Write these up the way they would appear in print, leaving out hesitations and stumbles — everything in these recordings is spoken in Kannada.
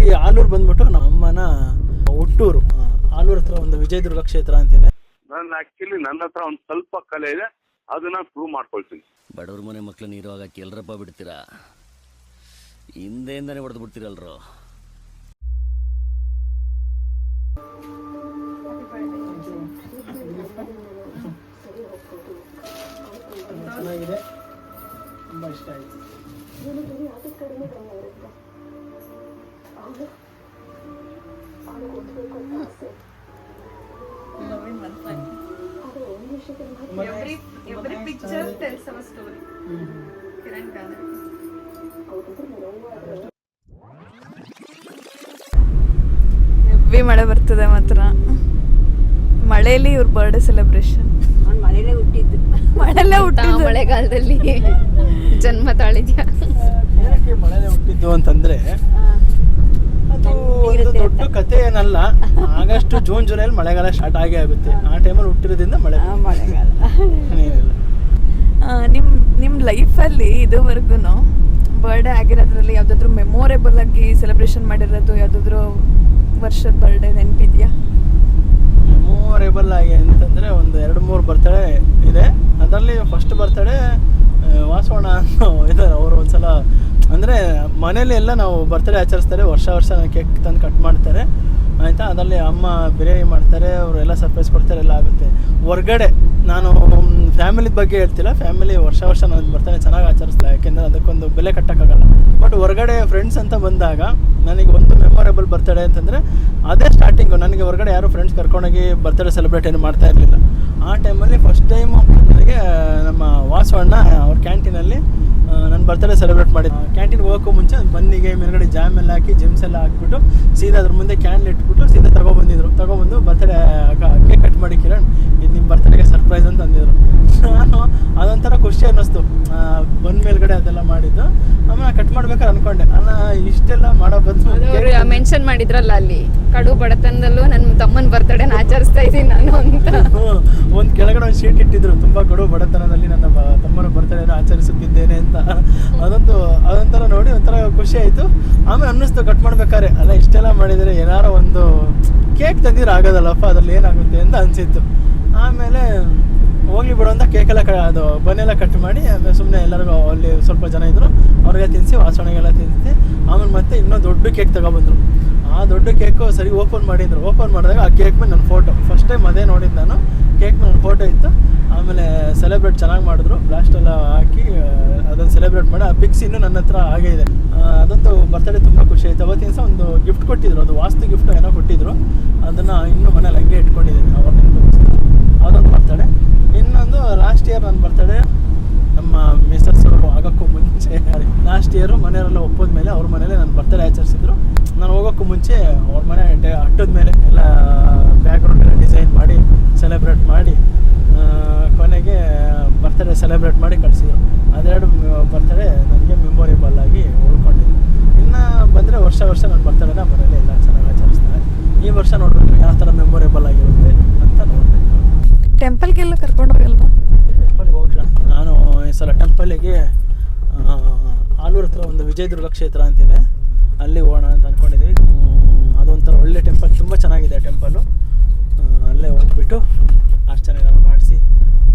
ಆ್ಯಕ್ಚುಲಿ ಆಲೂರು ಬಂದ್ಬಿಟ್ಟು ನಮ್ಮ ಅಮ್ಮನ ಹುಟ್ಟೂರು. ಆಲೂರು ಹತ್ರ ಒಂದು ವಿಜಯದುರ್ಗ ಕ್ಷೇತ್ರ ಅಂತಿದೆ. ನನ್ನ ಹತ್ರ ಒಂದು ಸ್ವಲ್ಪ ಕಲೆ ಇದೆ, ಅದನ್ನ ಪ್ರೂವ್ ಮಾಡ್ಕೊಳ್ತೀನಿ. ಬಡವ್ರ ಮನೆ ಮಕ್ಳನ್ನ ಇರುವಾಗ ಕೆಲ್ರಪ್ಪ ಬಿಡ್ತೀರಾ, ಹಿಂದೆಯಿಂದಾನೆ ಹೊಡೆದು ಬಿಡ್ತೀರಲ್ರು. ಚೆನ್ನಾಗಿದೆ, ತುಂಬ ಇಷ್ಟ ಆಯಿತು. Every picture tells our story. Kiran Gallery. Heavy ಮಳೆ ಬರ್ತದೆ ಮಾತ್ರ. ಮಳೆಯಲ್ಲಿ ಇವ್ರ ಬರ್ಡೇ ಸೆಲೆಬ್ರೇಷನ್. ಮಳೆಯಲ್ಲೇ ಹುಟ್ಟಿದ್ದು, ಮಳೆಗಾಲದಲ್ಲಿ ಜನ್ಮ ತಾಳಿದ್ಯಾ. ಏನಕ್ಕೆ ಮಳೆನೇ ಹುಟ್ಟಿದ್ದು ಅಂತಂದ್ರೆ ಅದು ಒಂದು ದೊಡ್ಡ ಕತೆ ಏನಲ್ಲ. ಆಗಸ್ಟ್ ಜೂನ್ ಜುಲೈಲಿ ಮಳೆಗಾಲ ಸ್ಟಾರ್ಟ್ ಆಗೇ ಆಗುತ್ತೆ. ಆ ಟೈಮಲ್ಲಿ ಹುಟ್ಟಿರೋದ್ರಿಂದ ಮಳೆಗಾಲ ಏನಿಲ್ಲ. ನಿಮ್ಮ ಲೈಫಲ್ಲಿ ಇದುವರೆಗೂ ಬರ್ಡೇ ಆಗಿರೋದ್ರಲ್ಲಿ ಯಾವುದಾದ್ರೂ ಮೆಮೊರೇಬಲ್ ಆಗಿ ಸೆಲೆಬ್ರೇಷನ್ ಮಾಡಿರೋದು ಯಾವುದಾದ್ರೂ ವರ್ಷದ ಬರ್ಡೇ ನೆನಪಿದೆಯಾ? ಮೆಮೊರೇಬಲ್ ಆಗಿ ಅಂತಂದರೆ ಒಂದು 2-3 ಬರ್ತಡೇ ಇದೆ. ಅದರಲ್ಲಿ ಫಸ್ಟ್ ಬರ್ತಡೇ ವಾಸವಣ್ಣ ಇದ್ದಾರೆ. ಅವರು ಒಂದ್ಸಲ ಅಂದರೆ ಮನೇಲಿ ಎಲ್ಲ ನಾವು ಬರ್ತಡೇ ಆಚರಿಸ್ತಾರೆ, ವರ್ಷ ಕೇಕ್ ತಂದು ಕಟ್ ಮಾಡ್ತಾರೆ ಆಯಿತಾ. ಅದರಲ್ಲಿ ಅಮ್ಮ ಬಿರಿಯಾನಿ ಮಾಡ್ತಾರೆ, ಅವರೆಲ್ಲ ಸರ್ಪ್ರೈಸ್ ಕೊಡ್ತಾರೆ, ಎಲ್ಲ ಆಗುತ್ತೆ. ಹೊರ್ಗಡೆ ನಾನು ಫ್ಯಾಮಿಲಿದ ಬಗ್ಗೆ ಹೇಳ್ತಿಲ್ಲ, ಫ್ಯಾಮಿಲಿ ವರ್ಷ ನಾನು ಬರ್ತಡೇ ಚೆನ್ನಾಗಿ ಆಚರಿಸ್ತಿಲ್ಲ, ಯಾಕೆಂದರೆ ಅದಕ್ಕೊಂದು ಬೆಲೆ ಕಟ್ಟೋಕ್ಕಾಗಲ್ಲ. ಬಟ್ ಹೊರಗಡೆ ಫ್ರೆಂಡ್ಸ್ ಅಂತ ಬಂದಾಗ ನನಗೆ ಒಂದು ಮೆಮೊರೇಬಲ್ ಬರ್ತಡೇ ಅಂತಂದರೆ ಅದೇ ಸ್ಟಾರ್ಟಿಂಗು. ನನಗೆ ಹೊರಗಡೆ ಯಾರು ಫ್ರೆಂಡ್ಸ್ ಕರ್ಕೊಂಡೋಗಿ ಬರ್ತಡೇ ಸೆಲೆಬ್ರೇಟ್ ಏನು ಮಾಡ್ತಾ ಇರಲಿಲ್ಲ. ಆ ಟೈಮಲ್ಲಿ ಫಸ್ಟ್ ಟೈಮು ನನಗೆ ನಮ್ಮ ವಾಸವಣ್ಣ ಅವ್ರ ಕ್ಯಾಂಟೀನಲ್ಲಿ ನನ್ನ ಬರ್ತಡೇ ಸೆಲೆಬ್ರೇಟ್ ಮಾಡಿದ್ದು. ಕ್ಯಾಂಟೀನ್ಗೆ ಹೋಗೋಕ್ಕೂ ಮುಂಚೆ ಬನ್ನಿಗೆ ಮೇಲ್ಗಡೆ ಜಾಮ್ ಎಲ್ಲ ಹಾಕಿ ಜಿಮ್ಸ್ ಎಲ್ಲ ಹಾಕ್ಬಿಟ್ಟು ಸೀದಾ ಅದ್ರ ಮುಂದೆ ಕ್ಯಾಂಡಲ್ ಇಟ್ಬಿಟ್ಟು ಸೀದಾ ತಗೊಬಂದು ಬರ್ತಡೇ ಕೇಕ್ ಕಟ್ ಮಾಡಿ, ಕಿರಣ್ ಇದು ನಿಮ್ಮ ಬರ್ತಡೇಗೆ ಸರ್ಪ್ರೈಸ್ ಅಂತ ಅಂದಿದ್ರು. ನಾನು ಅದೊಂಥರ ಖುಷಿ ಅನ್ನಿಸ್ತು. ಬಂದ ಮೇಲ್ಗಡೆ ಅದೆಲ್ಲ ಮಾಡಿದ್ದು. ಆಮೇಲೆ ಕಟ್ ಮಾಡ್ಬೇಕಾದ್ರೆ ಅನ್ಕೊಂಡೆ, ಅಲ್ಲ ಇಷ್ಟೆಲ್ಲ ಮಾಡೋ ಬದಲು ಮೆನ್ಷನ್ ಮಾಡಿದ್ರಲ್ಲ ಅಲ್ಲಿ ಕಡು ಬಡತನದಲ್ಲೂ ನನ್ನ ತಮ್ಮನ ಬರ್ತಡೇನ ಆಚರಿಸ್ತಾ ಇದ್ದೀನಿ ನಾನು ಅಂತ. ಒಂದು ಕೆಳಗಡೆ ಒಂದು ಶೀಟ್ ಇಟ್ಟಿದ್ರು, ತುಂಬ ಕಡು ಬಡತನದಲ್ಲಿ ನನ್ನ ತಮ್ಮನ ಬರ್ತಡೇನ ಆಚರಿಸುತ್ತಿದ್ದೇನೆ ಅಂತ. ಅದೊಂಥರ ನೋಡಿ ಒಂಥರ ಖುಷಿ ಆಯಿತು. ಆಮೇಲೆ ಅನ್ನಿಸ್ತು ಕಟ್ ಮಾಡ್ಬೇಕಾದ್ರೆ, ಅಲ್ಲ ಇಷ್ಟೆಲ್ಲ ಮಾಡಿದರೆ ಏನಾರೋ ಒಂದು ಕೇಕ್ ತಂದಿದ್ರೆ ಆಗೋದಲ್ಲಪ್ಪ, ಅದ್ರಲ್ಲಿ ಏನಾಗುತ್ತೆ ಅಂತ ಅನಿಸಿತ್ತು. ಆಮೇಲೆ ಹೋಗ್ಲಿ ಬಿಡು ಅಂತ ಕೇಕೆಲ್ಲ ಅದು ಬನ್ನೆಲ್ಲ ಕಟ್ ಮಾಡಿ ಆಮೇಲೆ ಸುಮ್ಮನೆ ಎಲ್ಲರಿಗೂ ಅಲ್ಲಿ ಸ್ವಲ್ಪ ಜನ ಇದ್ದರು ಅವ್ರಿಗೆ ತಿನ್ನಿಸಿ, ವಾಸಣೆಗೆಲ್ಲ ತಿನ್ನಿಸಿ ಆಮೇಲೆ ಮತ್ತೆ ಇನ್ನೂ ದೊಡ್ಡ ಕೇಕ್ ತಗೊಬಂದರು. ಆ ದೊಡ್ಡ ಕೇಕು ಸರಿ ಓಪನ್ ಮಾಡಿದ್ರು. ಓಪನ್ ಮಾಡಿದಾಗ ಆ ಕೇಕ್ ಮೇಲೆ ನನ್ನ ಫೋಟೋ ಫಸ್ಟ್ ಟೈಮ್ ಅದೇ ನೋಡಿದ್ದು ನಾನು. ಕೇಕ್ ಮೇಲೆ ನನ್ನ ಫೋಟೋ ಇತ್ತು. ಆಮೇಲೆ ಸೆಲೆಬ್ರೇಟ್ ಚೆನ್ನಾಗಿ ಮಾಡಿದ್ರು, ಬ್ಲಾಸ್ಟೆಲ್ಲ ಹಾಕಿ ಅದನ್ನು ಸೆಲೆಬ್ರೇಟ್ ಮಾಡಿ. ಆ ಪಿಕ್ಸ್ ಇನ್ನೂ ನನ್ನ ಹತ್ರ ಹಾಗೇ ಇದೆ. ಅದಂತೂ ಬರ್ತಡೇ ತುಂಬ ಖುಷಿ ಆಯಿತು. ಅವತ್ತಿನ ದಿವಸ ಒಂದು ಗಿಫ್ಟ್ ಕೊಟ್ಟಿದ್ರು, ಅದು ವಾಸ್ತು ಗಿಫ್ಟ್ ಏನೋ ಕೊಟ್ಟಿದ್ರು, ಅದನ್ನು ಇನ್ನೂ ಮನೇಲಿ ಹಂಗೆ ಇಟ್ಕೊಂಡಿದ್ದೀನಿ. ಅದೊಂದು ಬರ್ತಡೇ. ಇನ್ನೊಂದು ಲಾಸ್ಟ್ ಇಯರ್ ನನ್ನ ಬರ್ತಡೇ ನಮ್ಮ ಮಿಸಸ್ ಅವರು ಆಗೋಕ್ಕೂ ಮುಂಚೆ ಲಾಸ್ಟ್ ಇಯರು ಮನೆಯವರೆಲ್ಲ ಒಪ್ಪೋದ ಮೇಲೆ ಅವ್ರ ಮನೇಲೆ ನನ್ನ ಬರ್ತಡೇ ಆಚರಿಸಿದ್ರು. ನಾನು ಹೋಗೋಕ್ಕೂ ಮುಂಚೆ ಅವ್ರ ಮನೆ ಅಟ್ಟದ ಮೇಲೆ ಎಲ್ಲ ಬ್ಯಾಕ್ಗ್ರೌಂಡ್ ಎಲ್ಲ ಡಿಸೈನ್ ಮಾಡಿ ಸೆಲೆಬ್ರೇಟ್ ಮಾಡಿ ಕೊನೆಗೆ ಬರ್ತಡೇ ಸೆಲೆಬ್ರೇಟ್ ಮಾಡಿ ಕಳಿಸಿದ್ರು. ಅದೆರಡು ಬರ್ತಡೇ ನನಗೆ ಮೆಮೊರೇಬಲ್ ಆಗಿ ಉಳ್ಕೊಂಡಿದ್ದು. ಇನ್ನು ಬಂದರೆ ವರ್ಷ ನನ್ನ ಬರ್ತಡೇನ ಮನೇಲಿ ಎಲ್ಲ ಚೆನ್ನಾಗಿ ಆಚರಿಸ್ತಾರೆ. ಈ ವರ್ಷ ನೋಡಬೇಕು ಯಾವ ಥರ ಮೆಮೊರೇಬಲ್ ಆಗಿರುತ್ತೆ ಅಂತ ನೋಡಬೇಕು. ಟೆಂಪಲ್ಗೆಲ್ಲ ಕರ್ಕೊಂಡು ಹೋಗಲ್ವಾ? ಟೆಂಪಲ್ಗೆ ಹೋಗೋಣ. ನಾನು ಈ ಸಲ ಟೆಂಪಲ್ಲಿಗೆ ಆಲೂರು ಹತ್ರ ಒಂದು ವಿಜಯದುರ್ಗ ಕ್ಷೇತ್ರ ಅಂತಿದೆ, ಅಲ್ಲಿ ಹೋಗೋಣ ಅಂತ ಅಂದ್ಕೊಂಡಿದ್ದೀವಿ. ಅದೊಂಥರ ಒಳ್ಳೆ ಟೆಂಪಲ್, ತುಂಬ ಚೆನ್ನಾಗಿದೆ ಟೆಂಪಲ್ಲು. ಅಲ್ಲೇ ಹೋಗ್ಬಿಟ್ಟು ಅರ್ಚನೆ ಮಾಡಿಸಿ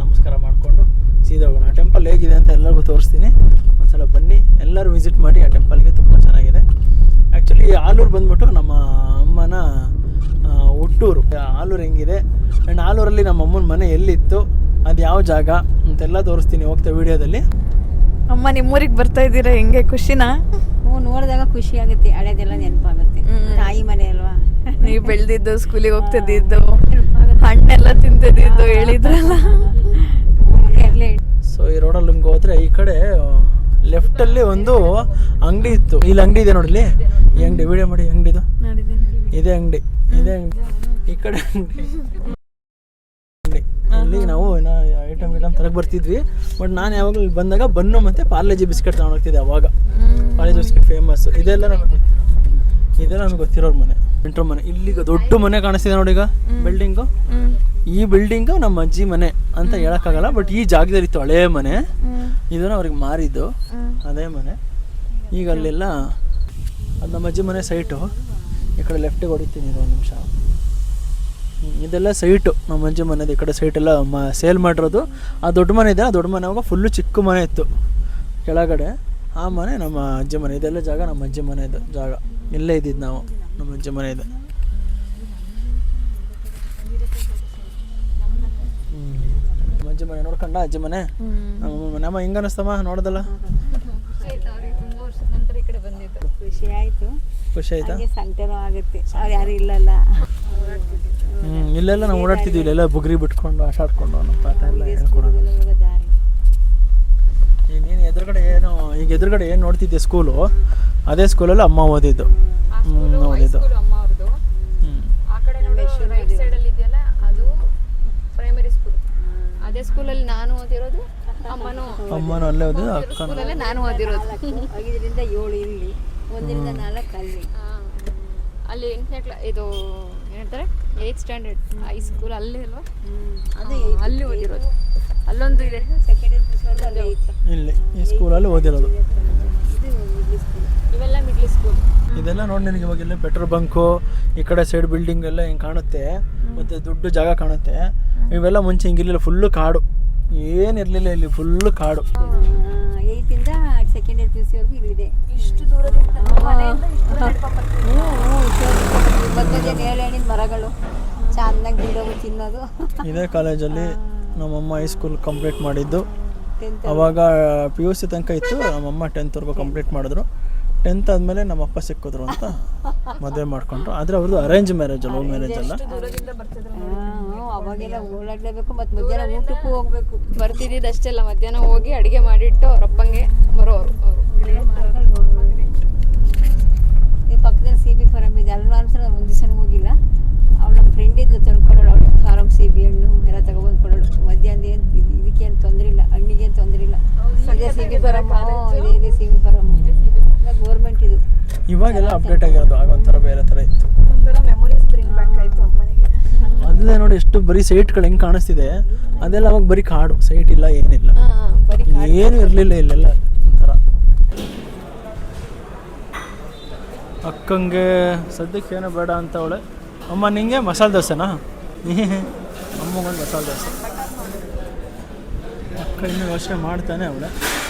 ನಮಸ್ಕಾರ ಮಾಡಿಕೊಂಡು ಸೀದಾ ಹೋಗೋಣ. ಆ ಟೆಂಪಲ್ ಹೇಗಿದೆ ಅಂತ ಎಲ್ಲರಿಗೂ ತೋರಿಸ್ತೀನಿ. ಒಂದ್ಸಲ ಬನ್ನಿ, ಎಲ್ಲರೂ ವಿಸಿಟ್ ಮಾಡಿ. ಆ ಟೆಂಪಲ್ಗೆ ತುಂಬ ಚೆನ್ನಾಗಿದೆ. ಆ್ಯಕ್ಚುಲಿ ಆಲೂರು ಬಂದ್ಬಿಟ್ಟು ನಮ್ಮ ಅಮ್ಮನ ಹುಟ್ಟೂರು. ಆಲೂರು ಹೆಂಗಿದೆ ಆ್ಯಂಡ್ ಆಲೂರಲ್ಲಿ ನಮ್ಮ ಅಮ್ಮನ ಮನೆ ಎಲ್ಲಿತ್ತು, ಅದು ಯಾವ ಜಾಗ ಅಂತೆಲ್ಲ ತೋರಿಸ್ತೀನಿ ಹೋಗ್ತಾ ವಿಡಿಯೋದಲ್ಲಿ. ಅಮ್ಮ ನಿಮ್ಮೂರಿಗೆ ಬರ್ತಾ ಇದ್ದೀರಾ, ಹೆಂಗೆ ಖುಷಿನಾ? ನೋಡಿದಾಗ ಖುಷಿ ಆಗುತ್ತೆ, ಹಳೇದೆಲ್ಲ ನೆನಪಾಗುತ್ತೆ. ತಾಯಿ ಮನೆ ಅಲ್ವಾ, ನೀವು ಬೆಳೆದಿದ್ದು, ಸ್ಕೂಲಿಗೆ ಹೋಗ್ತಿದ್ದು, ಹಣ್ಣೆಲ್ಲ ತಿಂತಿದ್ದು ಹೇಳಿದ್ರಲ್ಲ. ಸೊ ಈ ರೋಡಲ್ಲಿ ಹಿಂಗೆ ಹೋದ್ರೆ ಈ ಕಡೆ ಲೆಫ್ಟಲ್ಲಿ ಒಂದು ಅಂಗಡಿ ಇತ್ತು. ಇಲ್ಲಿ ಅಂಗಡಿ ಇದೆ ನೋಡಲಿ, ಈ ಅಂಗಡಿ ವಿಡಿಯೋ ಮಾಡಿ. ಅಂಗಡಿದು ಇದೇ ಅಂಗಡಿ, ಈ ಕಡೆ ಅಂಗಡಿ. ಇಲ್ಲಿ ನಾವು ಐಟಮ್ ತರಕ್ಕೆ ಬರ್ತಿದ್ವಿ. ಬಟ್ ನಾನು ಯಾವಾಗಲೂ ಬಂದಾಗ ಬನ್ನು ಮತ್ತು ಪಾರ್ಲೇಜಿ ಬಿಸ್ಕೆಟ್ ತಗೊಂಡು ಹೋಗ್ತಿದ್ದೆ. ಅವಾಗ ಪಾರ್ಲೇಜಿ ಬಿಸ್ಕೆಟ್ ಫೇಮಸ್. ಇದೆಲ್ಲ ನನಗೆ ಗೊತ್ತಿರೋರು ಮನೆ, ಇಂಟ್ರೋ ಮನೆ. ಇಲ್ಲಿಗ ದೊಡ್ಡ ಮನೆ ಕಾಣಿಸ್ತಿದೆ ನೋಡಿ, ಈಗ ಬಿಲ್ಡಿಂಗು. ಈ ಬಿಲ್ಡಿಂಗು ನಮ್ಮ ಅಜ್ಜಿ ಮನೆ ಅಂತ ಹೇಳೋಕ್ಕಾಗಲ್ಲ, ಬಟ್ ಈ ಜಾಗದಲ್ಲಿ ಇತ್ತು ಹಳೇ ಮನೆ. ಇದನ್ನು ಅವ್ರಿಗೆ ಮಾರಿದ್ದು ಅದೇ ಮನೆ. ಈಗ ಅಲ್ಲೆಲ್ಲ ಅದು ನಮ್ಮ ಅಜ್ಜಿ ಮನೆ ಸೈಟು. ಈ ಕಡೆ ಲೆಫ್ಟಿಗೆ ಹೊಡಿತೀನಿ ಒಂದು ನಿಮಿಷ. ಇದೆಲ್ಲ ಸೈಟು ನಮ್ಮ ಅಜ್ಜಿ ಮನೆದು. ಈ ಕಡೆ ಸೈಟೆಲ್ಲ ಸೇಲ್ ಮಾಡಿರೋದು. ಆ ದೊಡ್ಡ ಮನೆ ಇದೆ, ಆ ದೊಡ್ಡ ಮನೆ ಅವಾಗ ಫುಲ್ಲು ಚಿಕ್ಕ ಮನೆ ಇತ್ತು ಕೆಳಗಡೆ. ಆ ಮನೆ ನಮ್ಮ ಅಜ್ಜಿ ಮನೆ. ಇದೆಲ್ಲ ಜಾಗ ನಮ್ಮ ಅಜ್ಜಿ ಮನೆಯದು ಜಾಗ. ಇಲ್ಲೇ ಇದ್ದಿದ್ದು ನಾವು, ನಮ್ಮ ಅಜ್ಜಿ ಮನೆ ಇದೆ. ನಮ್ಮ ಅಜ್ಜಿ ಮನೆ ನೋಡ್ಕೊಂಡ ಅಜ್ಜಿ ಮನೆ, ನಮ್ಮ ಮನೆ. ಅಮ್ಮ ಹಿಂಗೆ ಅನ್ನಿಸ್ತಮ್ಮ ನೋಡ್ದಲ್ಲ? ಖುಷಿ ಆಯ್ತು. ಖುಷಿ ಆಯ್ತಾ? ಸಂತೆನೂ ಆಗುತ್ತೆ, ಅವ್ರು ಯಾರು ಇಲ್ಲಲ್ಲ. ಇಲ್ಲೆಲ್ಲ ನಾವು ಓಡಾಡ್ತಿದ್ವಿ, ಇಲ್ಲೆಲ್ಲ ಬುಗ್ರಿ ಬಿಟ್ಕೊಂಡು ಆಟ ಆಡ್ಕೊಂಡು ನಮ್ಮ ಪಾಠ ಎಲ್ಲ ಹೇಳ್ಕೊಡೋದು. ದಾರಿ ಈಗ ನೀನು ಎದುರುಗಡೆ ಏನು, ಈಗ ಎದುರುಗಡೆ ಏನು ನೋಡ್ತಿದ್ದೆ ಸ್ಕೂಲು, ಅದೇ ಸ್ಕೂಲಲ್ಲಿ ಅಮ್ಮ ಓದಿದ್ದು. ಓದಿದ್ದು ಅಮ್ಮ ಅವ್ರದ್ದು. ಆ ಕಡೆ ರೈಟ್ ಸೈಡಲ್ಲಿ ಇದೆಯಲ್ಲ ಅದು ಪ್ರೈಮರಿ ಸ್ಕೂಲ್. ಅದೇ ಸ್ಕೂಲಲ್ಲಿ ನಾನು ಓದಿರೋದು, ಅಮ್ಮನೂ ಅಲ್ಲೇ ಓದಿದ್ದು, ಅಕ್ಕನೂ. ಸ್ಕೂಲಲ್ಲೇ ನಾನು ಓದಿರೋದು. 5ರಿಂದ 7 ಇಲ್ಲಿ, 1ರಿಂದ 4 ಅಲ್ಲಿ. ಅಲ್ಲಿ 8ನೇ ಕ್ಲಾಸ್, ಇದು ಏನಂತಾರೆ 8th ಸ್ಟ್ಯಾಂಡರ್ಡ್ ಹೈಸ್ಕೂಲ್ ಅಲ್ಲಿ ಅಲ್ವಾ? ಅಲ್ಲಿ ಓದಿರೋದು. ಅಲ್ಲೊಂದು ಇದೆ ಸೆಕೆಂಡ್ ಇಯರ್ ಅಲ್ಲೇ ಇತ್ತು. ಇಲ್ಲಿ ಈ ಸ್ಕೂಲಲ್ಲಿ ಓದಿರೋದು. ಇವೆಲ್ಲ ಮಿಡ್ಲ್ ಸ್ಕೂಲ್. ಇದೆಲ್ಲ ನೋಡಿ ನಿನಗೆ ಇವಾಗ ಇಲ್ಲಿ ಪೆಟ್ರೋಲ್ ಬಂಕು, ಈ ಕಡೆ ಸೈಡ್ ಬಿಲ್ಡಿಂಗ್ ಎಲ್ಲ ಹಿಂಗೆ ಕಾಣುತ್ತೆ, ಮತ್ತು ದೊಡ್ಡ ಜಾಗ ಕಾಣುತ್ತೆ. ಇವೆಲ್ಲ ಮುಂಚೆ ಹಿಂಗಿರಲಿಲ್ಲ, ಫುಲ್ಲು ಕಾಡು, ಏನಿರಲಿಲ್ಲ ಇಲ್ಲಿ, ಫುಲ್ಲು ಕಾಡು. 8ರಿಂದ ಸೆಕೆಂಡ್ ಇಯರ್ PUC ವರೆಗೂ ಇಲ್ಲಿದೆ. ಇಷ್ಟು ದೂರದಿಂದ ಮಧ್ಯೆ ನೇರಳೆಹಣ್ಣಿನ ಮರಗಳು ಚೆನ್ನಾಗಿ ಬಿಡೋದು, ತಿನ್ನೋದು. ಇದೇ ಕಾಲೇಜಲ್ಲಿ ನಮ್ಮಮ್ಮ ಹೈಸ್ಕೂಲ್ ಕಂಪ್ಲೀಟ್ ಮಾಡಿದ್ದು. 10th ಅವಾಗ PUC ತನಕ ಇತ್ತು, ನಮ್ಮಮ್ಮ 10th ಕಂಪ್ಲೀಟ್ ಮಾಡಿದ್ರು. 10th ಆದಮೇಲೆ ನಮ್ಮಪ್ಪ ಸಿಕ್ಕಿದ್ರು ಅಂತ ಮದುವೆ ಮಾಡಿಕೊಂಡ್ರು. ಆದರೆ ಅವ್ರದ್ದು ಅರೇಂಜ್ ಮ್ಯಾರೇಜ್, ಲವ್ ಮ್ಯಾರೇಜ್ ಅಲ್ಲ. ಅವಾಗೆಲ್ಲ ಓಡಾಡಲೇಬೇಕು, ಮತ್ತು ಮಧ್ಯಾಹ್ನ ಊಟಕ್ಕೂ ಹೋಗ್ಬೇಕು. ಬರ್ತಿದ್ದಿದ್ದು ಅಷ್ಟೆಲ್ಲ, ಮಧ್ಯಾಹ್ನ ಹೋಗಿ ಅಡುಗೆ ಮಾಡಿಟ್ಟು ಅವ್ರ ಅಪ್ಪಂಗೆ ಬರೋರು ಅವರು. ಈ ಪಕ್ಕದಲ್ಲಿ CB ಫಾರಮ್ ಇದೆ, ಅಲ್ಲಿ ಅನ್ಸಲ್ಲ. ನಾನು ಒಂದು ದಿವಸನೂ ಹೋಗಿಲ್ಲ. ಅವಳ ಫ್ರೆಂಡ್ ಇದ್ಲು, ತಂದ್ಕೊಡೋಳು. ಅವಳು ಫಾರಮ್ CB ಹಣ್ಣು ಎಲ್ಲ ತಗೊಬಂದು ಕೊಡೋಳು. ಮಧ್ಯಾಹ್ನ ಏನು ಇದಕ್ಕೇನು ತೊಂದರೆ ಇಲ್ಲ, ಹಣ್ಣಿಗೇನು ತೊಂದರೆ ಇಲ್ಲ. ಇದೇ CB ಫಾರಮ್, ಇದೆ CB ಫಾರಮ್. ಗೌರ್ಮೆಂಟ್ ಇದು. ಇವಾಗೆಲ್ಲ ಅಪ್ಡೇಟ್ ಆಗಿರೋದು, ಆಗ ಒಂಥರ ಬೇರೆ ಥರ ಇತ್ತು. ಒಂಥರ ಮೆಮೊರೀಸ್ ಬ್ರಿಂಗ್ ಬ್ಯಾಕ್ ಆಯಿತು ಅಮ್ಮನಿಗೆ. ಅಲ್ಲೇ ನೋಡಿ ಎಷ್ಟು ಬರೀ ಸೈಟ್ಗಳು ಹೆಂಗೆ ಕಾಣಿಸ್ತಿದೆ. ಅದೆಲ್ಲ ಅವಾಗ ಬರೀ ಕಾಡು, ಸೈಟ್ ಇಲ್ಲ, ಏನಿಲ್ಲ, ಏನು ಇರಲಿಲ್ಲ ಇಲ್ಲೆಲ್ಲ. ಒಂಥರ ಅಕ್ಕಂಗೆ ಸದ್ಯಕ್ಕೆ ಏನೋ ಬೇಡ ಅಂತ ಅವಳೆ. ಅಮ್ಮ ನಿಂಗೆ ಮಸಾಲೆ ದೋಸೆನಾ? ಅಮ್ಮಗೊಂದು ಮಸಾಲೆ ದೋಸೆ. ಅಕ್ಕ ಇನ್ನೂ ಯೋಚನೆ ಮಾಡ್ತಾನೆ ಅವಳೆ.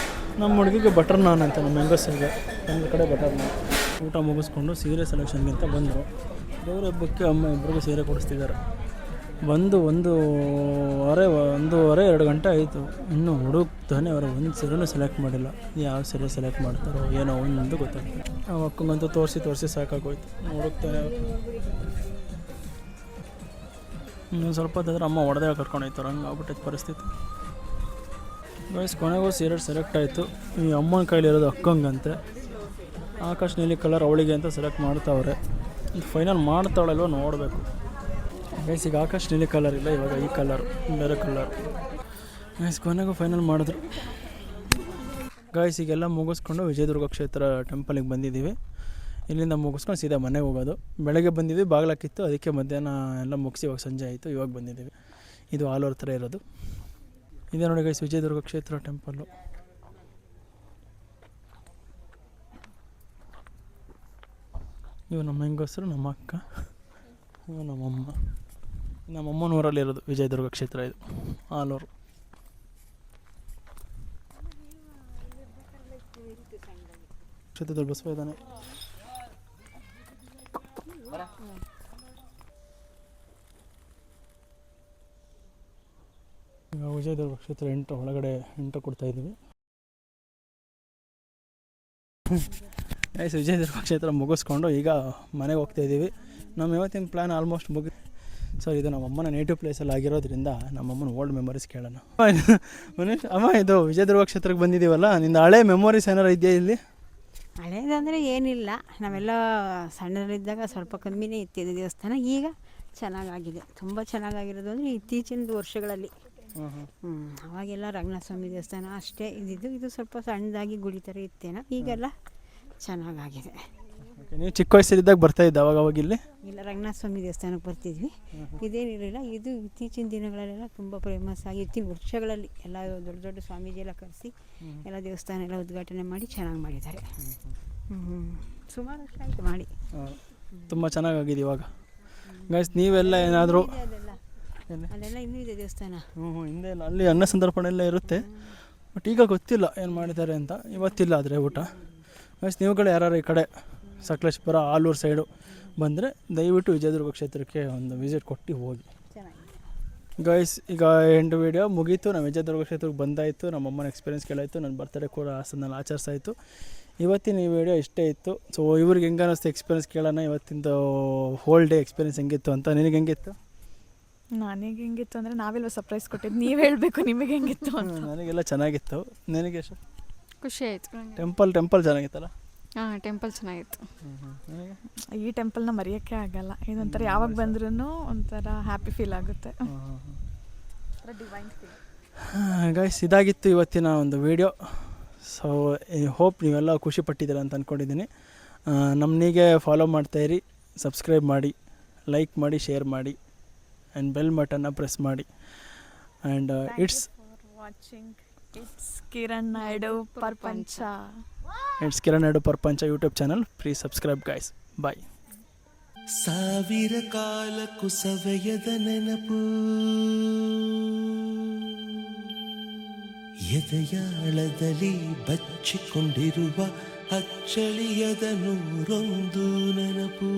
ನಮ್ಮ ಹುಡುಗಿಗೆ ಬಟರ್ ನಾನ್ ಅಂತ, ನಮ್ಮ ಹೆಂಗಸಿಗೆ ಒಂದು ಕಡೆ ಬಟರ್ ನಾನ್. ಊಟ ಮುಗಿಸ್ಕೊಂಡು ಸೀರೆ ಸೆಲೆಕ್ಷನ್ಗೆ ಅಂತ ಬಂದರು. ದೇವ್ರ ಹಬ್ಬಕ್ಕೆ ಅಮ್ಮ ಇಬ್ಬರಿಗೂ ಸೀರೆ ಕೊಡಿಸ್ತಿದ್ದಾರೆ. ಬಂದು 1:30-2 ಗಂಟೆ ಆಯಿತು, ಇನ್ನೂ ಹುಡುಕ್ತಾನೆ ಅವರ ಒಂದು ಸೀರೆನೂ ಸೆಲೆಕ್ಟ್ ಮಾಡಿಲ್ಲ. ಯಾವ ಸೀರೆ ಸೆಲೆಕ್ಟ್ ಮಾಡ್ತಾರೋ ಏನೋ ಒಂದು ಗೊತ್ತಾಗ್ತದೆ. ಆ ಅಕ್ಕಂಗಂತೂ ತೋರಿಸಿ ಸಾಕಾಗೋಯ್ತು, ಹುಡುಕ್ತಾನೆ. ಇನ್ನೊಂದು ಸ್ವಲ್ಪ ಹೊತ್ತಾದ್ರೆ ಅಮ್ಮ ಹೊಡೆದೇ ಕರ್ಕೊಂಡೋಯ್ತಾರೆ, ಹಂಗೆ ಆಗ್ಬಿಟ್ಟೈತೆ ಪರಿಸ್ಥಿತಿ. ಗೈಸ್ ಕೊನೆಗೂ ಸೀರೆ ಸೆಲೆಕ್ಟ್ ಆಯಿತು. ಈ ಅಮ್ಮನ ಕೈಲಿರೋದು ಅಕ್ಕಂಗಂತೆ. ಆಕಾಶ್ ನೀಲಿ ಕಲರ್ ಅವಳಿಗೆ ಅಂತ ಸೆಲೆಕ್ಟ್ ಮಾಡ್ತಾವ್ರೆ. ಈಗ ಫೈನಲ್ ಮಾಡ್ತಾವಳಲ್ವ ನೋಡಬೇಕು. ಗೈಸ್ ಈಗ ಆಕಾಶ್ ನೀಲಿ ಕಲರ್ ಇಲ್ಲ, ಇವಾಗ ಈ ಕಲರ್ ಬೇರೆ ಕಲರ್. ಗೈಸ್ ಕೊನೆಗೂ ಫೈನಲ್ ಮಾಡಿದ್ರು. ಗೈಸ್ ಈಗೆಲ್ಲ ಮುಗಿಸ್ಕೊಂಡು ವಿಜಯದುರ್ಗ ಕ್ಷೇತ್ರ ಟೆಂಪಲಿಗೆ ಬಂದಿದ್ದೀವಿ. ಇಲ್ಲಿಂದ ಮುಗಿಸ್ಕೊಂಡು ಸೀದಾ ಮನೆಗೆ ಹೋಗೋದು. ಬೆಳಗ್ಗೆ ಬಂದಿದ್ವಿ, ಬಾಗಿಲಾಕಿತ್ತು, ಅದಕ್ಕೆ ಮಧ್ಯಾಹ್ನ ಎಲ್ಲ ಮುಗಿಸಿ ಇವಾಗ ಸಂಜೆ ಆಯಿತು, ಇವಾಗ ಬಂದಿದ್ದೀವಿ. ಇದು ಆಲೂರು ಹತ್ರ ಇರೋದು. ಇದೇ ನೋಡಿ ಗೈಸ್ ವಿಜಯದುರ್ಗ ಕ್ಷೇತ್ರ ಟೆಂಪಲ್ಲು. ಇವು ನಮ್ಮ ಹೆಂಗಸರು, ನಮ್ಮ ಅಕ್ಕ, ಇವು ನಮ್ಮಮ್ಮ. ನಮ್ಮಮ್ಮನೂರಲ್ಲಿರೋದು ವಿಜಯದುರ್ಗ ಕ್ಷೇತ್ರ, ಇದು ಆಲೂರು. ಕ್ಷೇತ್ರದಲ್ಲಿ ಬಸವ ಇದ್ದಾನೆ. ಈಗ ವಿಜಯದುರ್ಗ ಕ್ಷೇತ್ರ ಒಳಗಡೆ ಎಂಟ್ರಿ ಕೊಡ್ತಾಯಿದ್ದೀವಿ. ವಿಜಯದುರ್ಗ ಕ್ಷೇತ್ರ ಮುಗಿಸ್ಕೊಂಡು ಈಗ ಮನೆಗೆ ಹೋಗ್ತಾಯಿದ್ದೀವಿ. ನಮ್ಮ ಇವತ್ತಿನ ಪ್ಲ್ಯಾನ್ ಆಲ್ಮೋಸ್ಟ್ ಸರ್ ಇದು ನಮ್ಮ ಅಮ್ಮನ ನೇಟಿವ್ ಪ್ಲೇಸಲ್ಲಿ ಆಗಿರೋದ್ರಿಂದ ನಮ್ಮಮ್ಮನ ಓಲ್ಡ್ ಮೆಮೊರೀಸ್ ಕೇಳೋಣ. ಅಮ್ಮ ಇದು ವಿಜಯದುರ್ಗ ಕ್ಷೇತ್ರಕ್ಕೆ ಬಂದಿದ್ದೀವಲ್ಲ, ನಿಂದು ಹಳೆ ಮೆಮೊರೀಸ್ ಏನಾರು ಇದೆಯಾ ಇಲ್ಲಿ? ಹಳೇದಂದರೆ ಏನಿಲ್ಲ, ನಾವೆಲ್ಲ ಸಣ್ಣದಲ್ಲಿದ್ದಾಗ ಸ್ವಲ್ಪ ಕಮ್ಮಿನೇ ಇತ್ತು ದೇವಸ್ಥಾನ. ಈಗ ಚೆನ್ನಾಗಾಗಿದೆ, ತುಂಬ ಚೆನ್ನಾಗಾಗಿರೋದು ಅಂದರೆ ಇತ್ತೀಚಿನ ವರ್ಷಗಳಲ್ಲಿ. ಅವಾಗೆಲ್ಲ ರಂಗನಾಥ ಸ್ವಾಮಿ ದೇವಸ್ಥಾನ ಅಷ್ಟೇ ಇದ್ದಿದ್ದು, ಇದು ಸ್ವಲ್ಪ ಸಣ್ಣದಾಗಿ ಗುಡಿ ಥರ ಇತ್ತೇನೋ. ಈಗೆಲ್ಲ ಚೆನ್ನಾಗಾಗಿದೆ. ನೀವು ಚಿಕ್ಕ ವಯಸ್ಸಲ್ಲಿದ್ದಾಗ ಬರ್ತಾಯಿದ್ದ ಅವಾಗ ಇಲ್ಲಿ? ಇಲ್ಲ, ರಂಗನಾಥ ಸ್ವಾಮಿ ದೇವಸ್ಥಾನಕ್ಕೆ ಬರ್ತಿದ್ವಿ. ಇದೇನಿರಲಿಲ್ಲ, ಇದು ಇತ್ತೀಚಿನ ದಿನಗಳಲ್ಲೆಲ್ಲ ತುಂಬ ಫೇಮಸ್ ಆಗಿ ಇತ್ತೀನ ವರ್ಷಗಳಲ್ಲಿ ಎಲ್ಲ ದೊಡ್ಡ ದೊಡ್ಡ ಸ್ವಾಮೀಜಿ ಎಲ್ಲ ಕರೆಸಿ ಎಲ್ಲ ದೇವಸ್ಥಾನ ಎಲ್ಲ ಉದ್ಘಾಟನೆ ಮಾಡಿ ಚೆನ್ನಾಗಿ ಮಾಡಿದ್ದಾರೆ. ಸುಮಾರು ವರ್ಷ ಆಯಿತು ಮಾಡಿ. ತುಂಬ ಚೆನ್ನಾಗಾಗಿದೆ ಇವಾಗ. ಗೈಸ್ ನೀವೆಲ್ಲ ಏನಾದರೂ ಅದೆಲ್ಲ ಅಲ್ಲೆಲ್ಲ ಇನ್ನೂ ಇದೆ ದೇವಸ್ಥಾನ. ಹಿಂದೆ ಎಲ್ಲ ಅಲ್ಲಿ ಅನ್ನ ಸಂದರ್ಪಣೆ ಎಲ್ಲ ಇರುತ್ತೆ, ಬಟ್ ಈಗ ಗೊತ್ತಿಲ್ಲ ಏನು ಮಾಡಿದ್ದಾರೆ ಅಂತ. ಇವತ್ತಿಲ್ಲ ಆದರೆ ಊಟ. ಗೈಸ್ ನೀವುಗಳು ಯಾರು ಈ ಕಡೆ ಸಕಲೇಶ್ಪುರ ಆಲೂರು ಸೈಡು ಬಂದರೆ ದಯವಿಟ್ಟು ವಿಜಯದುರ್ಗ ಕ್ಷೇತ್ರಕ್ಕೆ ಒಂದು ವಿಸಿಟ್ ಕೊಟ್ಟು ಹೋಗಿ. ಗೈಸ್ ಈಗ ಎಂಟು ವೀಡಿಯೋ ಮುಗೀತು. ನಾವು ವಿಜಯದುರ್ಗ ಕ್ಷೇತ್ರಕ್ಕೆ ಬಂದಾಯಿತು, ನಮ್ಮಮ್ಮನ ಎಕ್ಸ್ಪೀರಿಯನ್ಸ್ ಕೇಳಾಯಿತು, ನನ್ನ ಬರ್ತಡೇ ಕೂಡ ಹಾಸನಲ್ಲಿ ಆಚರಿಸಾಯಿತು. ಇವತ್ತಿನ ಈ ವಿಡಿಯೋ ಇಷ್ಟೇ ಇತ್ತು. ಸೊ ಇವ್ರಿಗೆ ಹೆಂಗೆ ಅನ್ನಿಸ್ತು ಎಕ್ಸ್ಪೀರಿಯನ್ಸ್ ಕೇಳೋಣ, ಇವತ್ತಿಂದು ಹೋಲ್ ಡೇ ಎಕ್ಸ್ಪೀರಿಯನ್ಸ್ ಹೆಂಗಿತ್ತು ಅಂತ. ನಿನಗೆ ಹೆಂಗಿತ್ತು? ನನಗೆ ಹೆಂಗಿತ್ತು ಅಂದರೆ ನಾವೆಲ್ಲ ಸರ್ಪ್ರೈಸ್ ಕೊಟ್ಟಿದ್ದು, ನೀವು ಹೇಳಬೇಕು ನಿಮಗೆ ಹೆಂಗಿತ್ತು ಅಂತ. ನನಗೆಲ್ಲ ಚೆನ್ನಾಗಿತ್ತು. ನಿನಗೆ ಎಷ್ಟು? ಖುಷಿ ಆಯಿತು. ಟೆಂಪಲ್ ಚೆನ್ನಾಗಿತ್ತಲ್ಲ? ಹಾಂ, ಟೆಂಪಲ್ ಚೆನ್ನಾಗಿತ್ತು. ಈ ಟೆಂಪಲ್ನ ಮರೆಯೋಕ್ಕೆ ಆಗಲ್ಲ. ಇದೊಂಥರ ಯಾವಾಗ ಬಂದ್ರೂ ಒಂಥರ ಹ್ಯಾಪಿ ಫೀಲ್ ಆಗುತ್ತೆ. Divine feel. ಗೈಸ್ ಇದಾಗಿತ್ತು ಇವತ್ತಿನ ಒಂದು ವಿಡಿಯೋ. ಸೊ ಐ ಹೋಪ್ ನೀವೆಲ್ಲ ಖುಷಿ ಪಟ್ಟಿದ್ದೀರ ಅಂತ ಅಂದ್ಕೊಂಡಿದ್ದೀನಿ. ನಮ್ಮನಿಗೆ ಫಾಲೋ ಮಾಡ್ತಾಯಿರಿ, ಸಬ್ಸ್ಕ್ರೈಬ್ ಮಾಡಿ, ಲೈಕ್ ಮಾಡಿ, ಶೇರ್ ಮಾಡಿ ಆ್ಯಂಡ್ ಬೆಲ್ ಬಟನ್ನ ಪ್ರೆಸ್ ಮಾಡಿ. And it's watching it's Kiran Naidu Prapancha. It's Kiran Naidu Prapancha YouTube channel. Please subscribe guys. Bye. ಸಾವಿರ ಕಾಲಕ್ಕೂ ಸವೆಯದ ನೆನಪು, ಎದೆಯಾಳದಲ್ಲಿ ಬಚ್ಚಿಕೊಂಡಿರುವ ಅಚ್ಚಳಿಯದ ನೂರೊಂದು ನೆನಪು.